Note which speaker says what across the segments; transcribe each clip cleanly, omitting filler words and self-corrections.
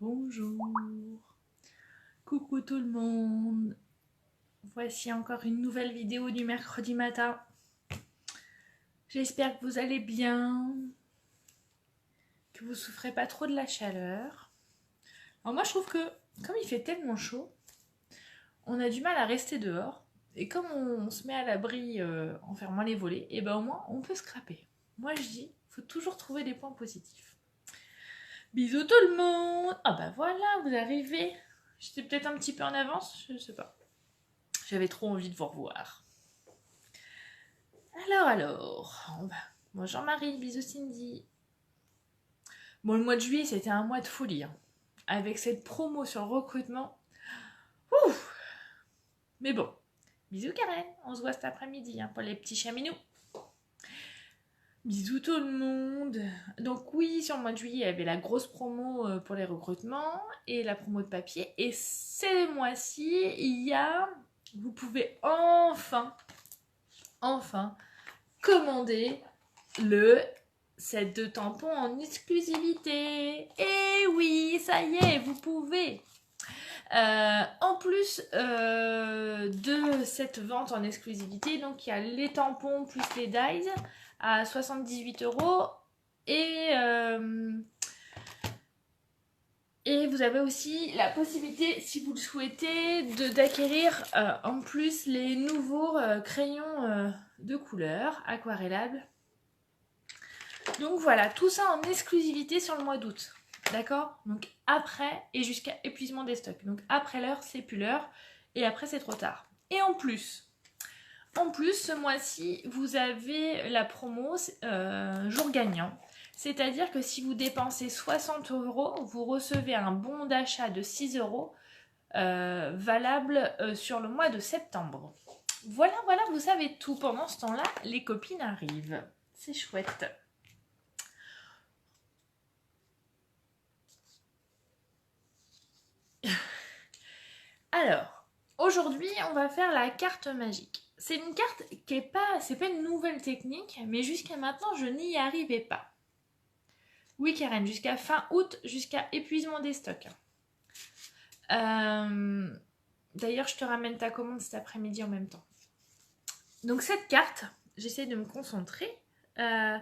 Speaker 1: Bonjour, coucou tout le monde. Voici encore une nouvelle vidéo du mercredi matin. J'espère que vous allez bien, que vous souffrez pas trop de la chaleur. Alors moi je trouve que comme il fait tellement chaud, on a du mal à rester dehors. Et comme on se met à l'abri en fermant les volets, et ben au moins on peut scraper. Moi je dis, faut toujours trouver des points positifs. Bisous tout le monde. Ah bah voilà, vous arrivez. J'étais peut-être un petit peu en avance, je sais pas. J'avais trop envie de vous revoir. Alors, bon, Jean-Marie, bisous Cindy. Bon, le mois de juillet, c'était un mois de folie. Hein. Avec cette promo sur le recrutement. Ouf. Mais bon, bisous Karen, on se voit cet après-midi hein, pour les petits chaminous. Bisous tout le monde. Donc oui, sur le mois de juillet, il y avait la grosse promo pour les recrutements et la promo de papier. Et ces mois-ci, vous pouvez enfin commander le set de tampons en exclusivité. Et oui, ça y est, vous pouvez. En plus de cette vente en exclusivité, donc il y a les tampons plus les dyes à 78 € et vous avez aussi la possibilité, si vous le souhaitez, d'acquérir en plus les nouveaux crayons de couleur aquarellables. Donc voilà, tout ça en exclusivité sur le mois d'août. D'accord? Donc après et jusqu'à épuisement des stocks. Donc après l'heure, c'est plus l'heure. Et après, c'est trop tard. Et en plus, ce mois-ci, vous avez la promo jour gagnant. C'est-à-dire que si vous dépensez 60 €, vous recevez un bon d'achat de 6 € valable sur le mois de septembre. Voilà, vous savez tout. Pendant ce temps-là, les copines arrivent. C'est chouette. Alors, aujourd'hui, on va faire la carte magique. C'est une carte qui est pas, c'est pas une nouvelle technique, mais jusqu'à maintenant, je n'y arrivais pas. Oui, Karen, jusqu'à fin août, jusqu'à épuisement des stocks. D'ailleurs, je te ramène ta commande cet après-midi en même temps. Donc cette carte, j'essaie de me concentrer. Le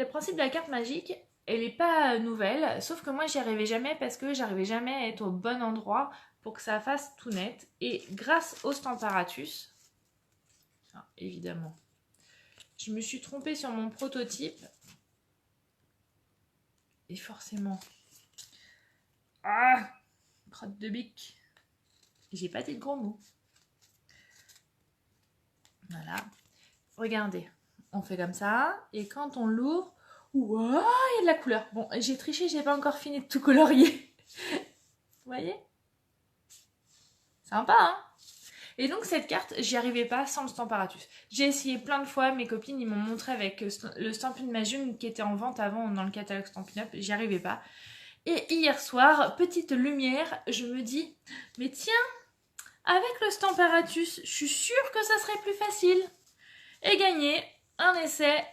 Speaker 1: principe de la carte magique, elle n'est pas nouvelle, sauf que moi j'y arrivais jamais parce que j'arrivais jamais à être au bon endroit pour que ça fasse tout net. Et grâce au Stamparatus, évidemment, je me suis trompée sur mon prototype. Et forcément, crotte de bique, j'ai pas dit de gros mots. Voilà, regardez, on fait comme ça, et quand on l'ouvre, waouh, il y a de la couleur. Bon, j'ai triché, j'ai pas encore fini de tout colorier. Vous voyez? Sympa, hein? Et donc cette carte, j'y arrivais pas sans le Stamparatus. J'ai essayé plein de fois, mes copines, ils m'ont montré avec le Stampin' Magic qui était en vente avant dans le catalogue Stampin' Up, j'y arrivais pas. Et hier soir, petite lumière, je me dis, mais tiens, avec le Stamparatus, je suis sûre que ça serait plus facile. Et gagné, un essai,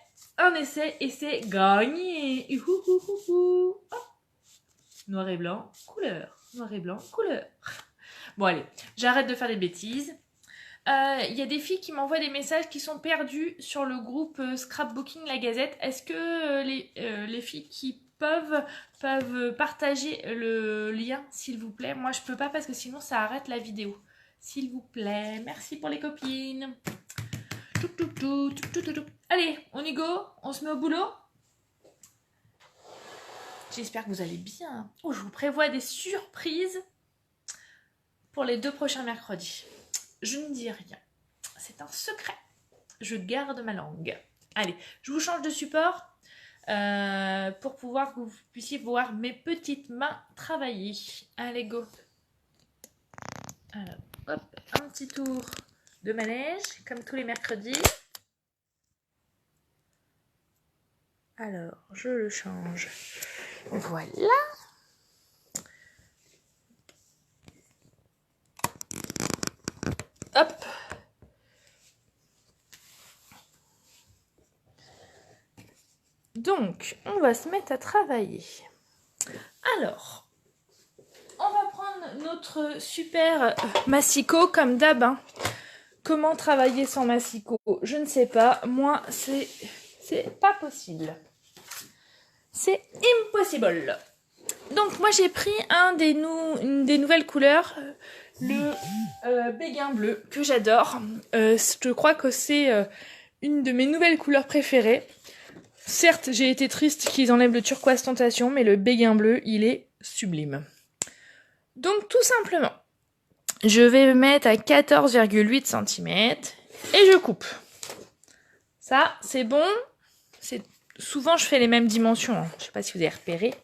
Speaker 1: et c'est gagné. Oh. Noir et blanc, couleur. Noir et blanc, couleur. Bon allez, j'arrête de faire des bêtises. Il y a des filles qui m'envoient des messages qui sont perdus sur le groupe Scrapbooking La Gazette. Est-ce que les filles qui peuvent partager le lien, s'il vous plaît? Moi, je peux pas parce que sinon, ça arrête la vidéo. S'il vous plaît. Merci pour les copines. Allez, on y go? On se met au boulot? J'espère que vous allez bien. Oh, je vous prévois des surprises pour les 2 prochains mercredis. Je ne dis rien. C'est un secret. Je garde ma langue. Allez, je vous change de support pour pouvoir que vous puissiez voir mes petites mains travailler. Allez, go. Alors, hop, un petit tour de manège, comme tous les mercredis. Alors, je le change. Voilà. Hop. Donc, on va se mettre à travailler. Alors, on va prendre notre super massicot comme d'hab. Hein. Comment travailler sans massicot? Je ne sais pas. Moi, c'est pas possible. C'est impossible. Donc moi j'ai pris une des nouvelles couleurs, le béguin bleu, que j'adore. Je crois que c'est une de mes nouvelles couleurs préférées. Certes, j'ai été triste qu'ils enlèvent le turquoise tentation, mais le béguin bleu, il est sublime. Donc tout simplement, je vais mettre à 14,8 cm et je coupe. Ça, c'est bon. Souvent, je fais les mêmes dimensions. Hein. Je ne sais pas si vous avez repéré.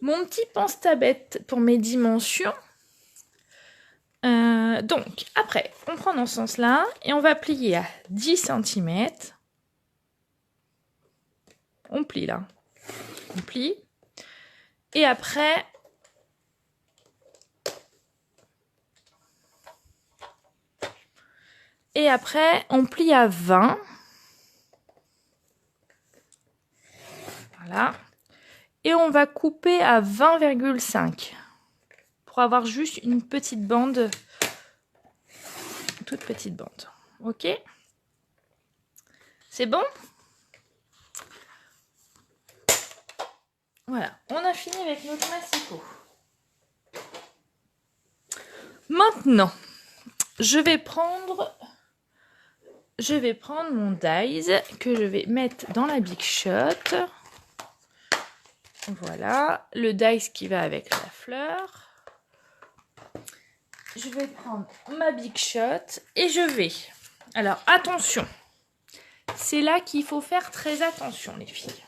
Speaker 1: Mon petit pense-tabette pour mes dimensions. Donc, après, on prend dans ce sens-là et on va plier à 10 cm. On plie là. On plie. Et après, on plie à 20. Voilà. Et on va couper à 20,5 pour avoir juste une petite bande, toute petite bande. Ok? C'est bon? Voilà, on a fini avec notre massicot. Maintenant, je vais prendre mon dies que je vais mettre dans la Big Shot. Voilà, le dice qui va avec la fleur. Je vais prendre ma Big Shot et je vais... Alors, attention. C'est là qu'il faut faire très attention, les filles.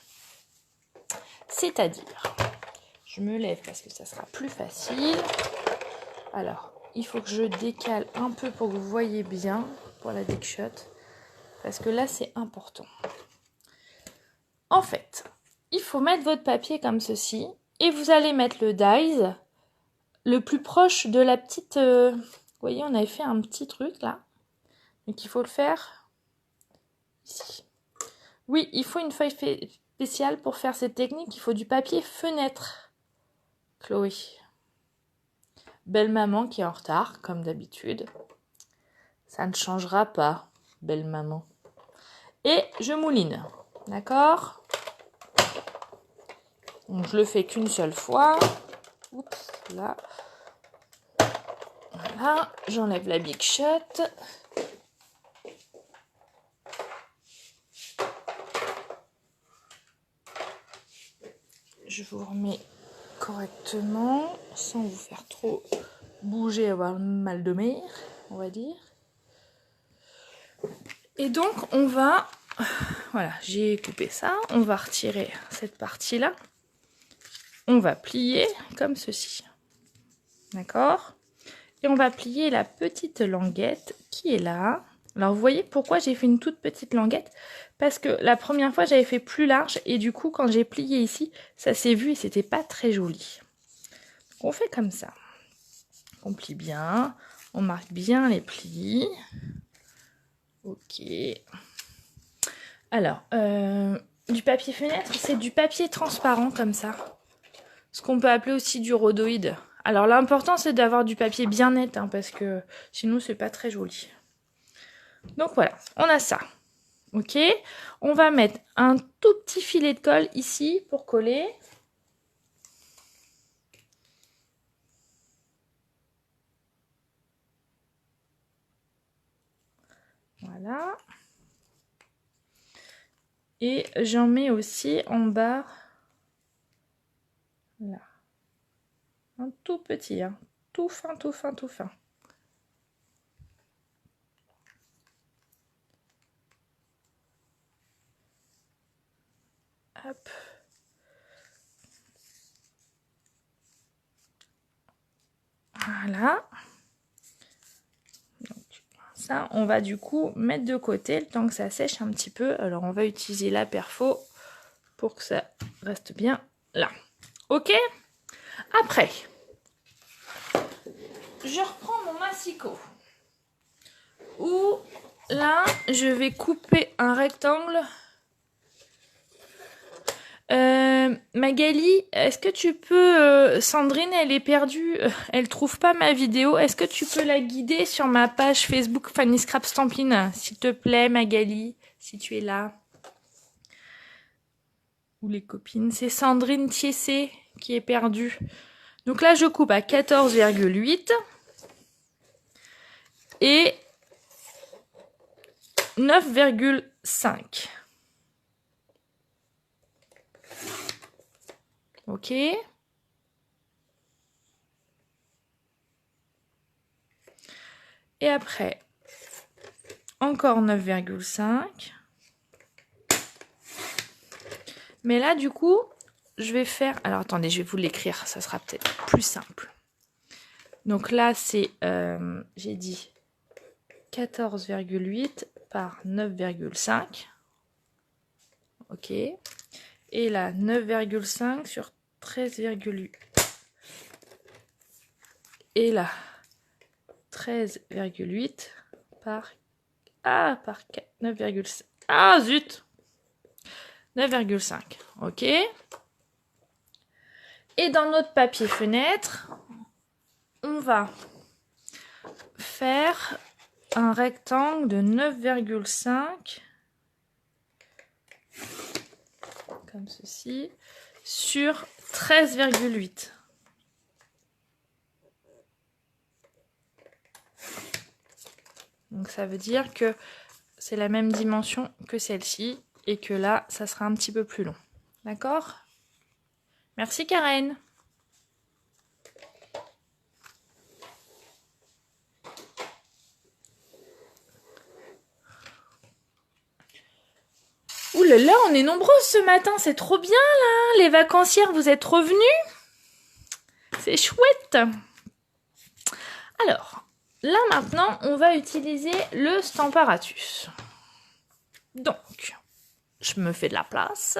Speaker 1: C'est-à-dire, je me lève parce que ça sera plus facile. Alors, il faut que je décale un peu pour que vous voyez bien pour la Big Shot. Parce que là, c'est important. En fait... Il faut mettre votre papier comme ceci. Et vous allez mettre le dies le plus proche de la petite... Vous voyez, on avait fait un petit truc là. Donc il faut le faire ici. Oui, il faut une feuille spéciale pour faire cette technique. Il faut du papier fenêtre. Chloé. Belle maman qui est en retard, comme d'habitude. Ça ne changera pas, belle maman. Et je mouline. D'accord ? Donc, je le fais qu'une seule fois. Oups, là. Voilà, j'enlève la Big Shot. Je vous remets correctement, sans vous faire trop bouger, avoir mal de mer, on va dire. Et donc, on va... Voilà, j'ai coupé ça. On va retirer cette partie-là. On va plier comme ceci. D'accord ? Et on va plier la petite languette qui est là. Alors, vous voyez pourquoi j'ai fait une toute petite languette? Parce que la première fois, j'avais fait plus large. Et du coup, quand j'ai plié ici, ça s'est vu et c'était pas très joli. Donc, on fait comme ça. On plie bien. On marque bien les plis. Ok. Alors, du papier fenêtre, c'est du papier transparent comme ça. Ce qu'on peut appeler aussi du rhodoïde. Alors l'important c'est d'avoir du papier bien net, hein, parce que sinon c'est pas très joli. Donc voilà, on a ça. Ok, on va mettre un tout petit filet de colle ici pour coller. Voilà. Et j'en mets aussi en bas. Là. Un tout petit, hein. Tout fin, tout fin, tout fin. Hop. Voilà. Donc, ça, on va du coup mettre de côté le temps que ça sèche un petit peu. Alors, on va utiliser la perfo pour que ça reste bien là. Ok ? Après, je reprends mon massicot. Où là, je vais couper un rectangle Magali, est-ce que tu peux... Sandrine, elle est perdue, elle trouve pas ma vidéo. Est-ce que tu peux la guider sur ma page Facebook Fanny Scrap Stampin', s'il te plaît, Magali, si tu es là. Ou les copines. C'est Sandrine Thiessé qui est perdue. Donc là, je coupe à 14,8 et 9,5. Ok. Et après, encore 9,5. Mais là, du coup, je vais faire... Alors, attendez, je vais vous l'écrire. Ça sera peut-être plus simple. Donc là, c'est... j'ai dit 14,8 par 9,5. Ok. Et là, 9,5 sur 13,8. Et là, 13,8 par... Ah, par 9,5. Ah, zut! 9,5. Ok. Et dans notre papier fenêtre, on va faire un rectangle de 9,5 comme ceci sur 13,8. Donc ça veut dire que c'est la même dimension que celle-ci et que là, ça sera un petit peu plus long. D'accord? Merci Karen. Ouh là là, on est nombreuses ce matin, c'est trop bien là. Les vacancières, vous êtes revenus? C'est chouette. Alors, là maintenant, on va utiliser le Stamparatus. Donc, je me fais de la place.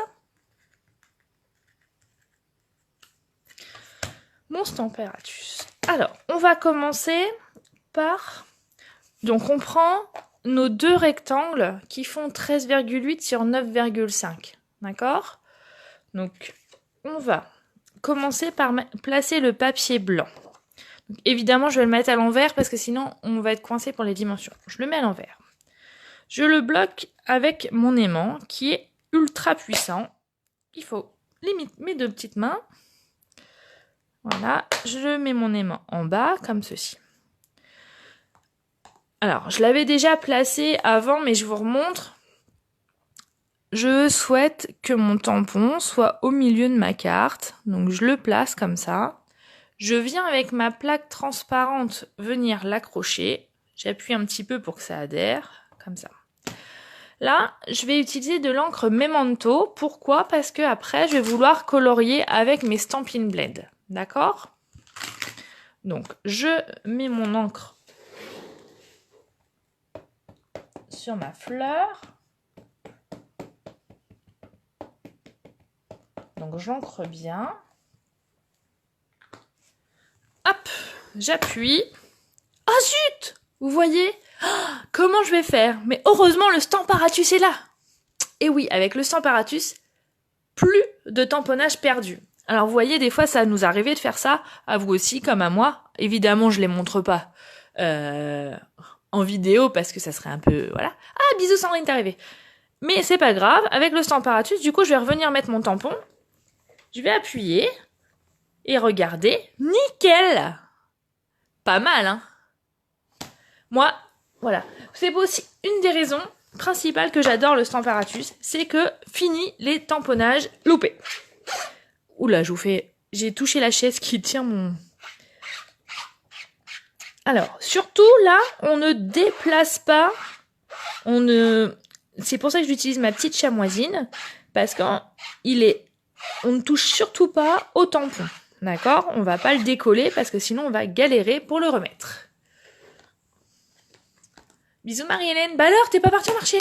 Speaker 1: Mon Stamparatus. Alors, on va commencer par... Donc, on prend nos deux rectangles qui font 13,8 sur 9,5. D'accord? Donc, on va commencer par placer le papier blanc. Donc, évidemment, je vais le mettre à l'envers parce que sinon, on va être coincé pour les dimensions. Je le mets à l'envers. Je le bloque avec mon aimant qui est ultra puissant. Il faut limite mes deux petites mains. Voilà, je mets mon aimant en bas comme ceci. Alors, je l'avais déjà placé avant, mais je vous remontre. Je souhaite que mon tampon soit au milieu de ma carte. Donc, je le place comme ça. Je viens avec ma plaque transparente venir l'accrocher. J'appuie un petit peu pour que ça adhère, comme ça. Là, je vais utiliser de l'encre Memento. Pourquoi? Parce que après, je vais vouloir colorier avec mes Stampin' Blend. D'accord? Donc, je mets mon encre sur ma fleur. Donc, j'encre bien. Hop, j'appuie. Oh zut! Vous voyez? Oh, comment je vais faire? Mais heureusement, le Stamparatus est là. Et oui, avec le Stamparatus, plus de tamponnage perdu. Alors, vous voyez, des fois, ça nous arrivait de faire ça, à vous aussi, comme à moi. Évidemment, je les montre pas en vidéo, parce que ça serait un peu... Voilà. Ah, bisous Sandrine, t'es arrivée. Mais c'est pas grave, avec le Stamparatus, du coup, je vais revenir mettre mon tampon. Je vais appuyer. Et regardez, nickel! Pas mal, hein? Moi, voilà. C'est aussi une des raisons principales que j'adore le Stamparatus, c'est que fini les tamponnages loupés. Oula, je vous fais... J'ai touché la chaise qui tient mon... Alors, surtout là, on ne déplace pas, on ne... C'est pour ça que j'utilise ma petite chamoisine, parce qu'on ne touche surtout pas au tampon, d'accord? On va pas le décoller, parce que sinon on va galérer pour le remettre. Bisous Marie-Hélène. Bah alors, t'es pas partie au marché?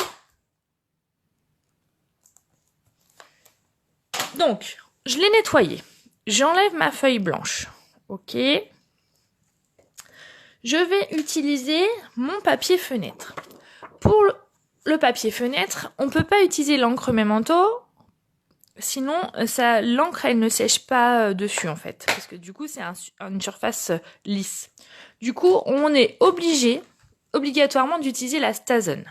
Speaker 1: Donc, je l'ai nettoyé. J'enlève ma feuille blanche, ok? Je vais utiliser mon papier fenêtre. Pour le papier fenêtre, on ne peut pas utiliser l'encre Memento. sinon l'encre elle ne sèche pas dessus en fait, parce que du coup c'est une surface lisse. Du coup on est obligatoirement d'utiliser la StaZone.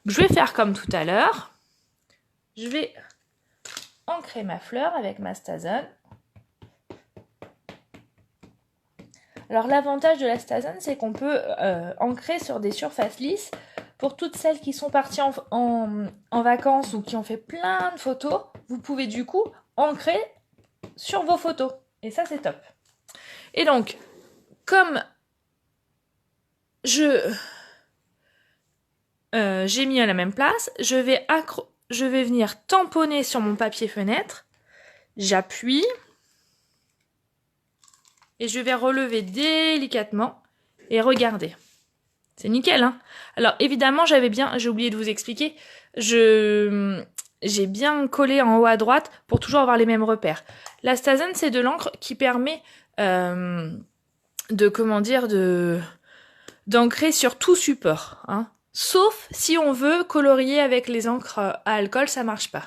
Speaker 1: Je vais faire comme tout à l'heure, je vais ancrer ma fleur avec ma StaZone. Alors l'avantage de la StaZone, c'est qu'on peut ancrer sur des surfaces lisses. Pour toutes celles qui sont parties en vacances ou qui ont fait plein de photos, vous pouvez du coup ancrer sur vos photos. Et ça, c'est top. Et donc, comme j'ai mis à la même place, je vais venir tamponner sur mon papier fenêtre. J'appuie. Et je vais relever délicatement. Et regardez. C'est nickel, hein. Alors, évidemment, j'ai oublié de vous expliquer, j'ai bien collé en haut à droite pour toujours avoir les mêmes repères. La StaZone, c'est de l'encre qui permet d'ancrer sur tout support, hein. Sauf si on veut colorier avec les encres à alcool, ça marche pas.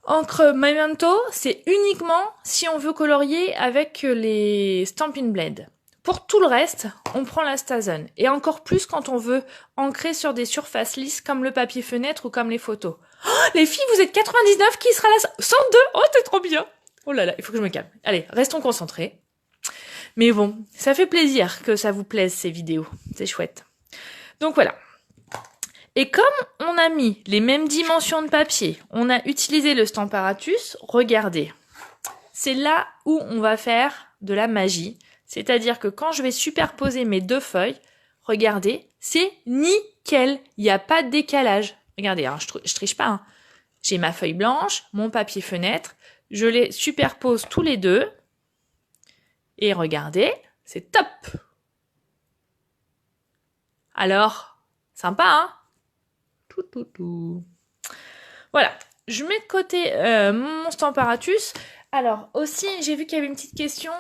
Speaker 1: Encre Memento, c'est uniquement si on veut colorier avec les Stampin' Blend. Pour tout le reste, on prend la StaZone. Et encore plus quand on veut ancrer sur des surfaces lisses comme le papier fenêtre ou comme les photos. Oh, les filles, vous êtes 99, qui sera là 102. Oh, c'est trop bien. Oh là là, il faut que je me calme. Allez, restons concentrés. Mais bon, ça fait plaisir que ça vous plaise ces vidéos. C'est chouette. Donc voilà. Et comme on a mis les mêmes dimensions de papier, on a utilisé le Stamparatus, regardez. C'est là où on va faire de la magie. C'est-à-dire que quand je vais superposer mes deux feuilles, regardez, c'est nickel. Il n'y a pas de décalage. Regardez, hein, je triche pas. Hein. J'ai ma feuille blanche, mon papier fenêtre. Je les superpose tous les deux. Et regardez, c'est top. Alors, sympa, hein? Tout. Voilà. Je mets de côté mon Stamparatus. Alors, aussi, j'ai vu qu'il y avait une petite question...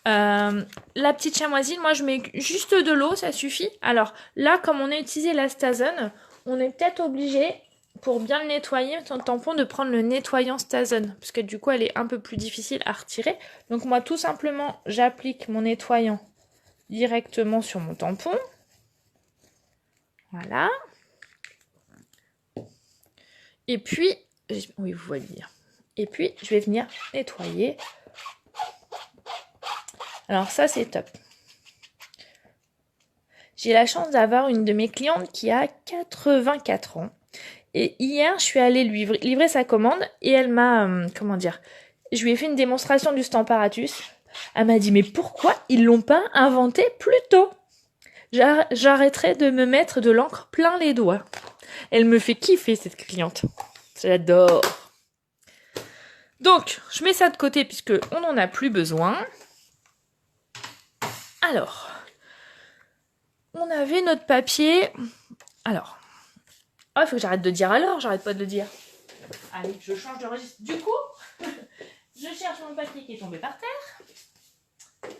Speaker 1: la petite chamoisine, moi je mets juste de l'eau, ça suffit. Alors là, comme on a utilisé la StaZone, on est peut-être obligé, pour bien le nettoyer, ton tampon, de prendre le nettoyant StaZone, parce que du coup elle est un peu plus difficile à retirer. Donc moi tout simplement, j'applique mon nettoyant directement sur mon tampon. Voilà. Et puis, oui vous voyez bien. Et puis je vais venir nettoyer. Alors ça, c'est top. J'ai la chance d'avoir une de mes clientes qui a 84 ans. Et hier, je suis allée lui livrer sa commande et elle m'a, je lui ai fait une démonstration du Stamparatus. Elle m'a dit, mais pourquoi ils l'ont pas inventé plus tôt? J'arrêterai de me mettre de l'encre plein les doigts. Elle me fait kiffer, cette cliente. J'adore. Donc, je mets ça de côté puisque on n'en a plus besoin. Alors, on avait notre papier. Alors, oh, il faut que j'arrête de dire alors, j'arrête pas de le dire. Allez, je change de registre. Du coup, je cherche mon papier qui est tombé par terre.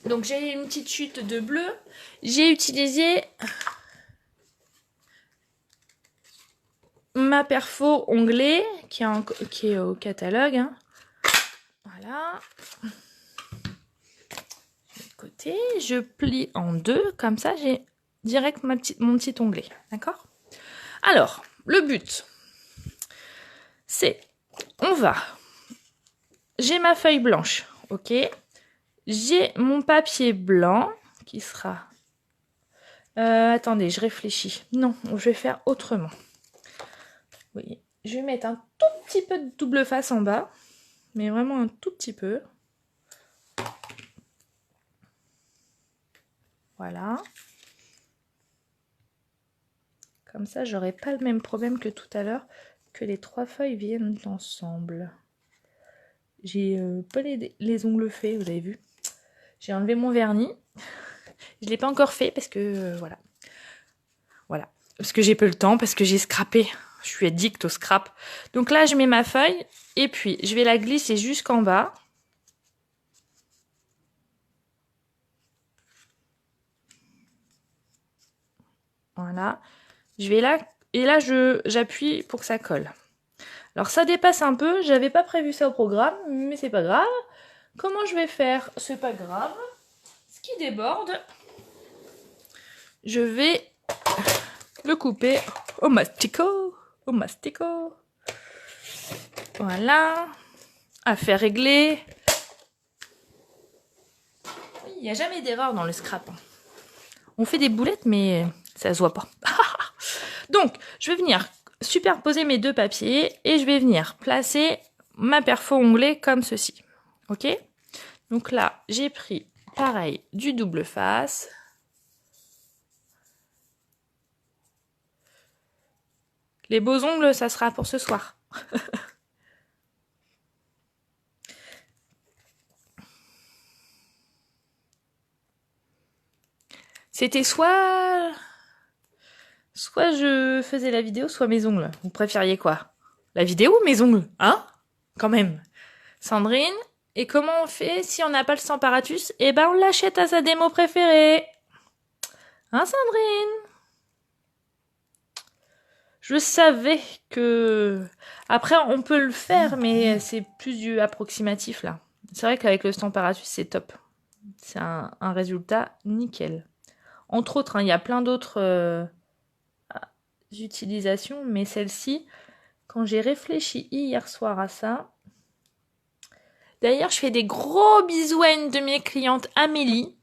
Speaker 1: Donc, j'ai une petite chute de bleu. J'ai utilisé ma perfo onglet qui est au catalogue. Hein. Voilà. Côté, je plie en deux, comme ça j'ai direct mon petit onglet, d'accord? Alors, le but, c'est, j'ai ma feuille blanche, ok? J'ai mon papier blanc qui sera, attendez, je réfléchis, non, je vais faire autrement. Oui, je vais mettre un tout petit peu de double face en bas, mais vraiment un tout petit peu. Voilà. Comme ça, j'aurai pas le même problème que tout à l'heure, que les trois feuilles viennent ensemble. J'ai pas les ongles faits, vous avez vu. J'ai enlevé mon vernis. Je l'ai pas encore fait parce que, voilà. Voilà. Parce que j'ai peu le temps, parce que j'ai scrappé. Je suis addict au scrap. Donc là, je mets ma feuille et puis je vais la glisser jusqu'en bas. Voilà. Je vais la Et là, j'appuie pour que ça colle. Alors ça dépasse un peu, j'avais pas prévu ça au programme, mais c'est pas grave. Comment je vais faire? C'est pas grave. Ce qui déborde, je vais le couper au mastico. Au mastico. Voilà. Affaire réglée. Il n'y a jamais d'erreur dans le scrap. On fait des boulettes, mais ça se voit pas. Donc, je vais venir superposer mes deux papiers et je vais venir placer ma perfo onglée comme ceci. Ok? Donc là, j'ai pris, pareil, du double face. Les beaux ongles, ça sera pour ce soir. C'était soit je faisais la vidéo, soit mes ongles. Vous préfériez quoi? La vidéo ou mes ongles? Hein? Quand même. Sandrine, et comment on fait si on n'a pas le Stamparatus? Eh ben, on l'achète à sa démo préférée. Hein, Sandrine? Je savais que... Après, on peut le faire, mais c'est plus du approximatif, là. C'est vrai qu'avec le Stamparatus, c'est top. C'est un résultat nickel. Entre autres, hein, il y a plein d'autres utilisations, mais celle-ci, quand j'ai réfléchi hier soir à ça... D'ailleurs, je fais des gros bisous à une de mes clientes, Amélie,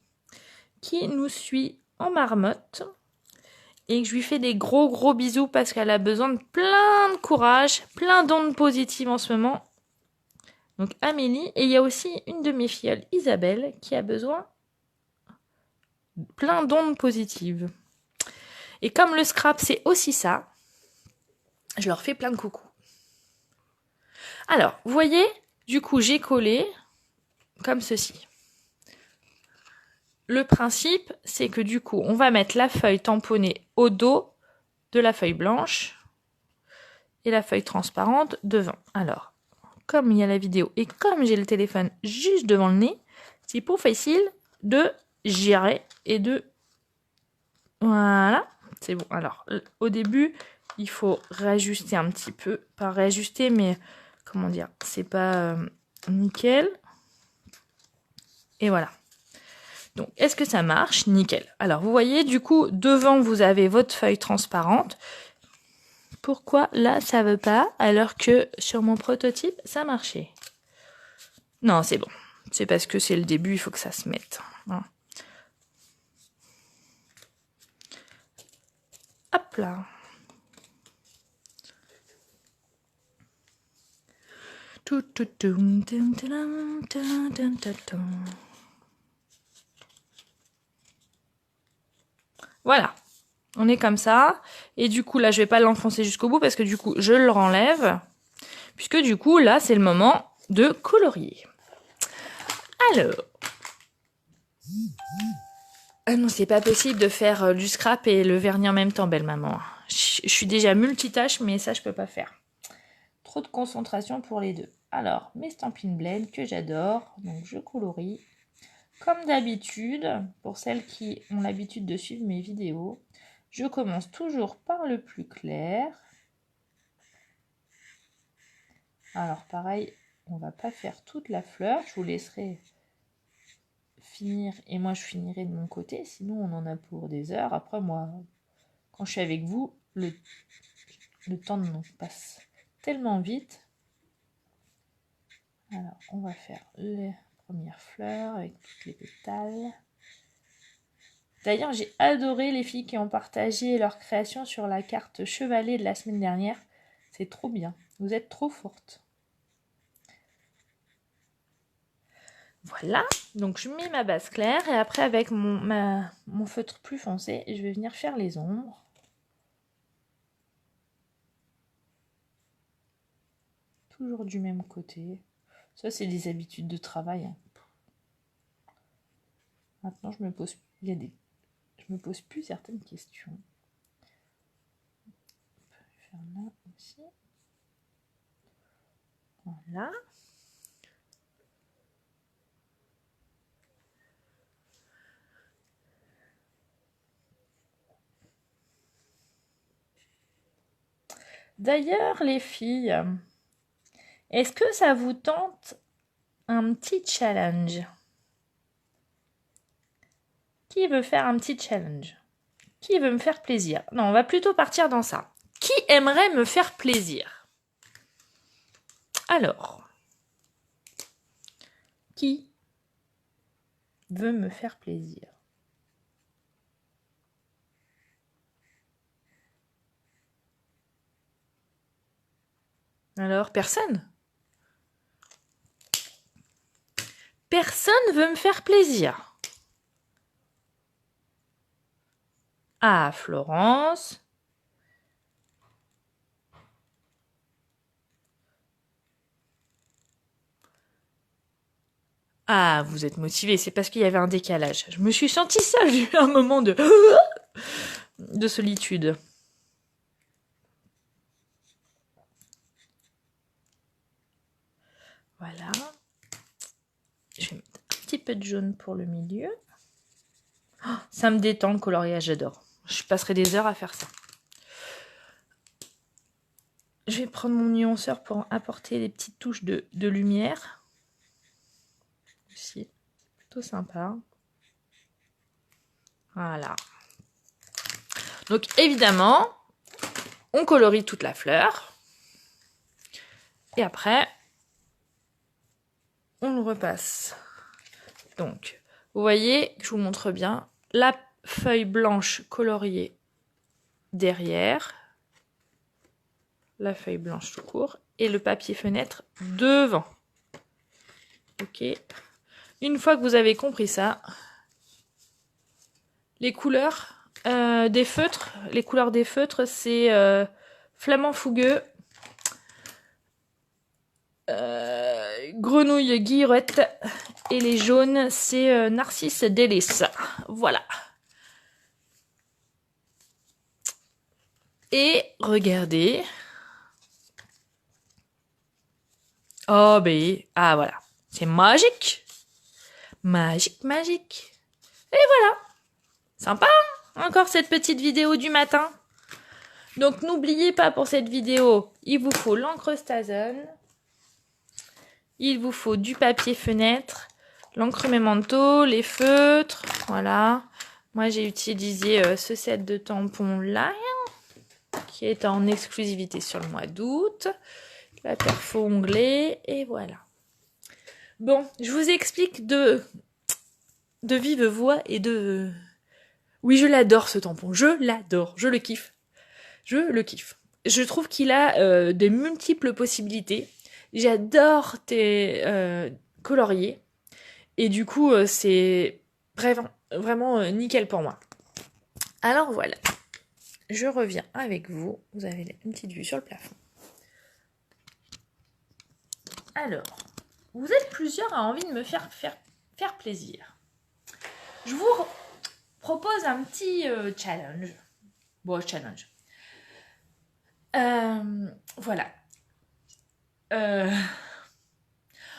Speaker 1: qui nous suit en marmotte. Et que je lui fais des gros bisous parce qu'elle a besoin de plein de courage, plein d'ondes positives en ce moment. Donc Amélie, et il y a aussi une de mes filles, Isabelle, qui a besoin de plein d'ondes positives. Et comme le scrap, c'est aussi ça, je leur fais plein de coucou. Alors, vous voyez, du coup, j'ai collé comme ceci. Le principe, c'est que du coup, on va mettre la feuille tamponnée au dos de la feuille blanche et la feuille transparente devant. Alors, comme il y a la vidéo et comme j'ai le téléphone juste devant le nez, c'est pas facile de gérer et de... Voilà, c'est bon. Alors, au début, il faut réajuster un petit peu. Pas réajuster, mais comment dire, c'est pas nickel. Et voilà. Donc, est-ce que ça marche? Nickel. Alors, vous voyez, du coup, devant, vous avez votre feuille transparente. Pourquoi là, ça veut pas, alors que sur mon prototype, ça marchait? Non, c'est bon. C'est parce que c'est le début, il faut que ça se mette. Hein. Hop là. Voilà. On est comme ça. Et du coup, là, je vais pas l'enfoncer jusqu'au bout parce que du coup, je le renlève. Puisque du coup, là, c'est le moment de colorier. Alors. Ah non, c'est pas possible de faire du scrap et le vernis en même temps, belle maman. Je suis déjà multitâche, mais ça, je peux pas faire. Trop de concentration pour les deux. Alors, mes Stampin' Blend que j'adore. Donc, je colorie. Comme d'habitude, pour celles qui ont l'habitude de suivre mes vidéos, je commence toujours par le plus clair. Alors, pareil, on va pas faire toute la fleur. Je vous laisserai finir et moi, je finirai de mon côté. Sinon, on en a pour des heures. Après, moi, quand je suis avec vous, le temps nous passe tellement vite. Alors, on va faire les premières fleurs avec toutes les pétales. D'ailleurs, j'ai adoré les filles qui ont partagé leur création sur la carte chevalet de la semaine dernière. C'est trop bien. Vous êtes trop fortes. Voilà. Donc, je mets ma base claire. Et après, avec mon feutre plus foncé, je vais venir faire les ombres. Toujours du même côté. Ça, c'est des habitudes de travail. Maintenant, je me pose plus certaines questions. On peut faire là aussi. Voilà. D'ailleurs, les filles, est-ce que ça vous tente un petit challenge? Qui veut faire un petit challenge? Qui veut me faire plaisir? Non, on va plutôt partir dans ça. Qui aimerait me faire plaisir? Alors, qui veut me faire plaisir? Alors, personne? Personne veut me faire plaisir. Ah, Florence. Ah, vous êtes motivée, c'est parce qu'il y avait un décalage. Je me suis sentie seule, j'ai eu un moment de solitude. Voilà. Je vais mettre un petit peu de jaune pour le milieu. Oh, ça me détend le coloriage, j'adore. Je passerai des heures à faire ça. Je vais prendre mon nuanceur pour apporter des petites touches de lumière. Aussi, plutôt sympa. Voilà. Donc évidemment, on colorie toute la fleur. Et après, on le repasse. Donc, vous voyez, je vous montre bien, la feuille blanche coloriée derrière, la feuille blanche tout court, et le papier fenêtre devant. Ok. Une fois que vous avez compris ça, les couleurs des feutres, c'est flamant fougueux, grenouille guillerette, et les jaunes, c'est narcisse délice. Voilà. Et regardez. Oh, ben, ah voilà. C'est magique. Magique, magique. Et voilà. Sympa, hein, encore cette petite vidéo du matin. Donc, n'oubliez pas pour cette vidéo, il vous faut l'encre Stason. Il vous faut du papier fenêtre, l'encre Memento, les feutres. Voilà. Moi, j'ai utilisé ce set de tampons là, qui est en exclusivité sur le mois d'août. La perfo onglée, et voilà. Bon, je vous explique de vive voix et de... Oui, je l'adore ce tampon, je l'adore, je le kiffe. Je le kiffe. Je trouve qu'il a de multiples possibilités. J'adore tes coloriers. Et du coup, c'est vraiment nickel pour moi. Alors voilà. Je reviens avec vous. Vous avez une petite vue sur le plafond. Alors, vous êtes plusieurs à envie de me faire plaisir. Je vous propose un petit challenge. Bon, challenge. Voilà.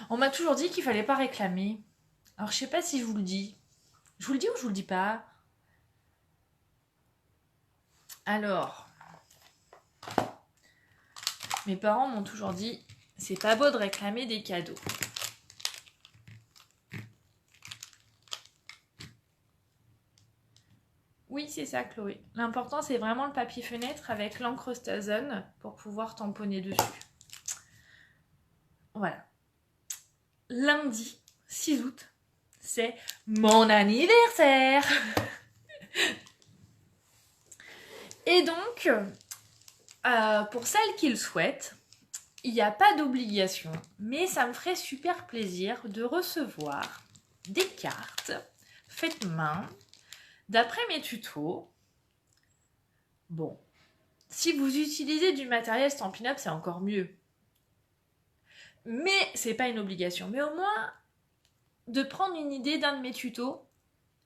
Speaker 1: On m'a toujours dit qu'il fallait pas réclamer. Alors, je sais pas si je vous le dis. Je vous le dis ou je vous le dis pas? Alors, mes parents m'ont toujours dit, c'est pas beau de réclamer des cadeaux. Oui, c'est ça, Chloé. L'important, c'est vraiment le papier fenêtre avec l'encre Stason pour pouvoir tamponner dessus. Voilà. Lundi 6 août, c'est mon anniversaire. Et donc, pour celles qui le souhaitent, il n'y a pas d'obligation, mais ça me ferait super plaisir de recevoir des cartes faites main, d'après mes tutos. Bon, si vous utilisez du matériel Stampin' Up, c'est encore mieux. Mais c'est pas une obligation. Mais au moins, de prendre une idée d'un de mes tutos,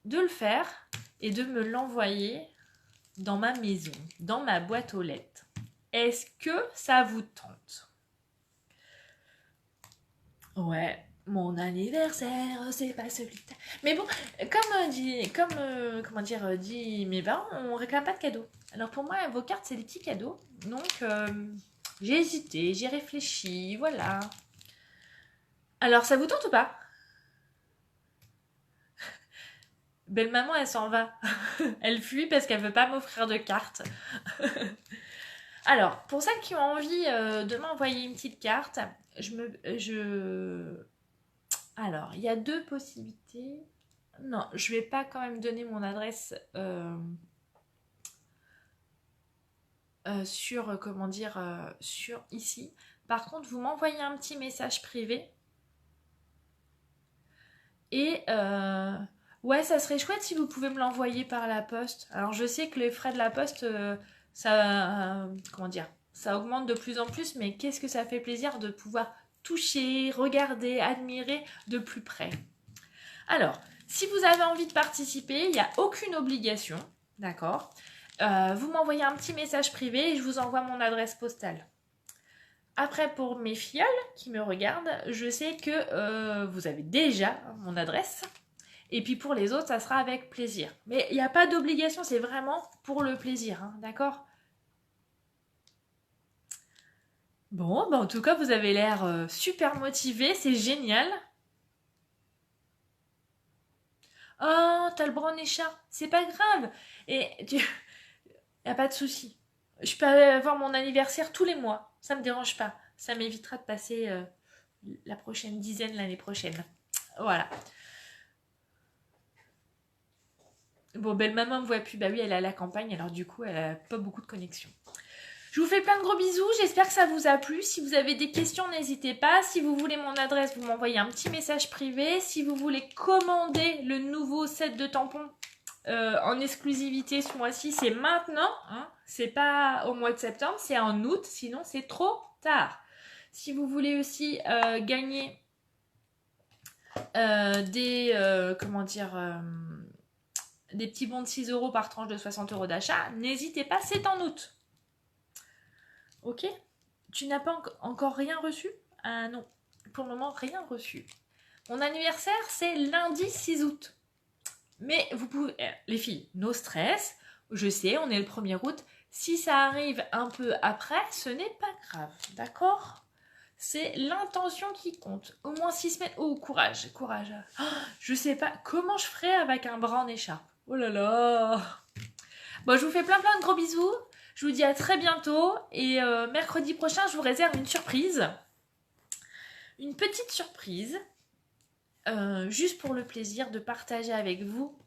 Speaker 1: de le faire et de me l'envoyer dans ma maison, dans ma boîte aux lettres. Est-ce que ça vous tente? Ouais, mon anniversaire, c'est pas celui de... Mais bon, dit mes parents, on réclame pas de cadeau. Alors pour moi, vos cartes, c'est des petits cadeaux. Donc, j'ai hésité, j'ai réfléchi, voilà. Alors, ça vous tente ou pas? Belle maman, elle s'en va. Elle fuit parce qu'elle veut pas m'offrir de cartes. Alors, pour celles qui ont envie de m'envoyer une petite carte, Alors, il y a deux possibilités. Non, je vais pas quand même donner mon adresse sur, comment dire, sur ici. Par contre, vous m'envoyez un petit message privé. Et ouais, ça serait chouette si vous pouvez me l'envoyer par la poste. Alors, je sais que les frais de la poste, comment dire, ça augmente de plus en plus, mais qu'est-ce que ça fait plaisir de pouvoir toucher, regarder, admirer de plus près. Alors, si vous avez envie de participer, il n'y a aucune obligation, d'accord. Vous m'envoyez un petit message privé et je vous envoie mon adresse postale. Après, pour mes filleuls qui me regardent, je sais que vous avez déjà mon adresse. Et puis pour les autres, ça sera avec plaisir. Mais il n'y a pas d'obligation, c'est vraiment pour le plaisir, hein, d'accord? Bon, bah en tout cas, vous avez l'air super motivé, c'est génial. Oh, t'as le bras en écharpe, c'est pas grave. Et tu... y a pas de souci. Je peux avoir mon anniversaire tous les mois, ça me dérange pas. Ça m'évitera de passer la prochaine dizaine l'année prochaine. Voilà. Bon, belle maman me voit plus, bah oui, elle est à la campagne, alors du coup, elle a pas beaucoup de connexion. Je vous fais plein de gros bisous, j'espère que ça vous a plu. Si vous avez des questions, n'hésitez pas. Si vous voulez mon adresse, vous m'envoyez un petit message privé. Si vous voulez commander le nouveau set de tampons en exclusivité ce mois-ci, c'est maintenant. Hein. C'est pas au mois de septembre, c'est en août, sinon c'est trop tard. Si vous voulez aussi gagner comment dire, des petits bons de 6 € par tranche de 60 € d'achat, n'hésitez pas, c'est en août. Ok? Tu n'as pas encore rien reçu? Ah non, pour le moment, rien reçu. Mon anniversaire, c'est lundi 6 août. Mais vous pouvez... les filles, no stress. Je sais, on est le 1er août. Si ça arrive un peu après, ce n'est pas grave. D'accord? C'est l'intention qui compte. Au moins 6 semaines. Oh, courage, courage. Oh, je sais pas comment je ferai avec un bras en écharpe. Oh là là. Bon, je vous fais plein de gros bisous. Je vous dis à très bientôt. Et mercredi prochain, je vous réserve une surprise. Une petite surprise. Juste pour le plaisir de partager avec vous.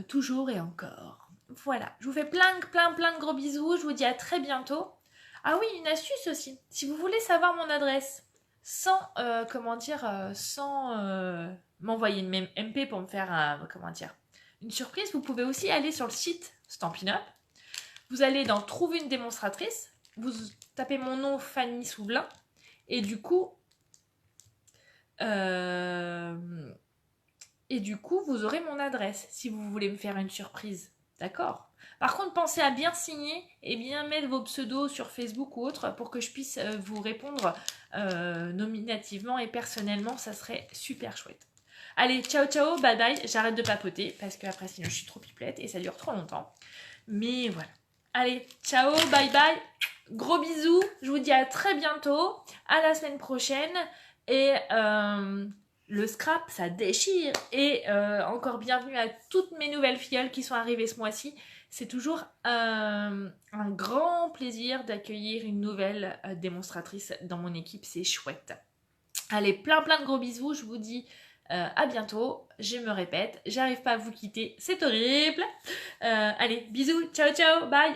Speaker 1: Toujours et encore. Voilà. Je vous fais plein de gros bisous. Je vous dis à très bientôt. Ah oui, une astuce aussi. Si vous voulez savoir mon adresse sans, sans m'envoyer une MP pour me faire, une surprise, vous pouvez aussi aller sur le site Stampin' Up. Vous allez dans Trouver une démonstratrice. Vous tapez mon nom, Fanny Souvelin. Et du coup, vous aurez mon adresse si vous voulez me faire une surprise. D'accord? Par contre, pensez à bien signer et bien mettre vos pseudos sur Facebook ou autre pour que je puisse vous répondre nominativement et personnellement. Ça serait super chouette. Allez, ciao, ciao, bye bye. J'arrête de papoter parce que après, sinon, je suis trop pipelette et ça dure trop longtemps. Mais voilà. Allez, ciao, bye bye. Gros bisous. Je vous dis à très bientôt. À la semaine prochaine. Et le scrap, ça déchire. Et encore bienvenue à toutes mes nouvelles filleules qui sont arrivées ce mois-ci. C'est toujours un grand plaisir d'accueillir une nouvelle démonstratrice dans mon équipe. C'est chouette. Allez, plein de gros bisous. Je vous dis à bientôt. Je me répète, j'arrive pas à vous quitter. C'est horrible. Allez, bisous. Ciao, ciao. Bye.